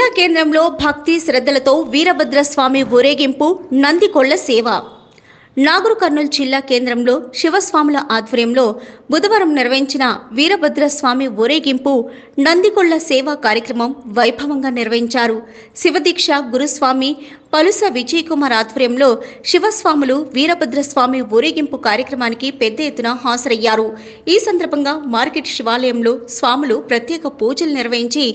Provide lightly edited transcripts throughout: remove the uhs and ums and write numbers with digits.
జిల్లా కేంద్రంలో భక్తి శ్రద్ధలతో వీరభద్రస్వామి ఊరేగింపు నందికొళ్ల సేవ. నాగర్ కర్నూల్ జిల్లా కేంద్రంలో శివస్వాముల ఆధ్వర్యంలో బుధవారం నిర్వహించిన వీరభద్రస్వామి ఊరేగింపు నందికొళ్ల సేవ కార్యక్రమం వైభవంగా నిర్వహించారు. శివదీక్ష గురుస్వామి పలుస విజయ్ కుమార్ ఆధ్వర్యంలో శివస్వాములు వీరభద్రస్వామి ఊరేగింపు కార్యక్రమానికి పెద్ద ఎత్తున హాజరయ్యారు. ఈ సందర్భంగా మార్కెట్ శివాలయంలో స్వాములు ప్రత్యేక పూజలు నిర్వహించి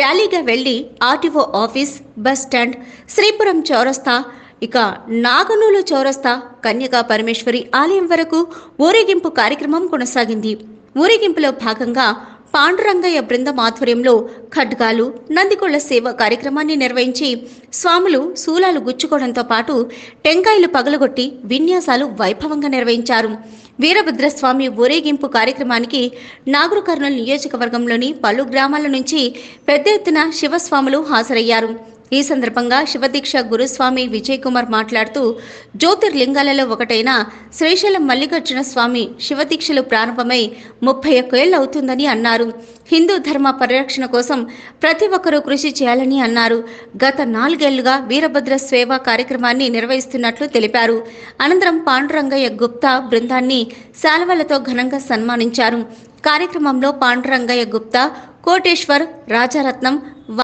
ర్యాలీగా వెళ్లి RTO office, bus stand, Sripuram చౌరస్తా, ఇక నాగనూలు చౌరస్తా, కన్యకా పరమేశ్వరి ఆలయం వరకు ఊరేగింపు కార్యక్రమం కొనసాగింది. ఊరేగింపులో భాగంగా పాండురంగయ్య బృందం ఆధ్వర్యంలో ఖడ్గాలు, నందికొళ్ల సేవ కార్యక్రమాన్ని నిర్వహించి స్వాములు శూలాలు గుచ్చుకోవడంతో పాటు టెంకాయలు పగలగొట్టి విన్యాసాలు వైభవంగా నిర్వహించారు. వీరభద్రస్వామి ఊరేగింపు కార్యక్రమానికి నాగర్ కర్నూల్ నియోజకవర్గంలోని పలు గ్రామాల నుంచి పెద్ద ఎత్తున శివస్వాములు హాజరయ్యారు. ఈ సందర్భంగా శివదీక్ష గురుస్వామి విజయ్ కుమార్ మాట్లాడుతూ, జ్యోతిర్లింగాలలో ఒకటైన శ్రీశైలం మల్లికార్జున స్వామి శివదీక్షలు ప్రారంభమై 31 ఏళ్లు అవుతుందని అన్నారు. హిందూ ధర్మ పరిరక్షణ కోసం ప్రతి ఒక్కరూ కృషి చేయాలని అన్నారు. గత 4 ఏళ్లుగా వీరభద్ర సేవ కార్యక్రమాన్ని నిర్వహిస్తున్నట్లు తెలిపారు. అనంతరం పాండురంగయ్య గుప్తా బృందాన్ని శాల్వాలతో ఘనంగా సన్మానించారు. కార్యక్రమంలో పాండురంగయ్య గుప్తా, కోటేశ్వర్, రాజారత్నం,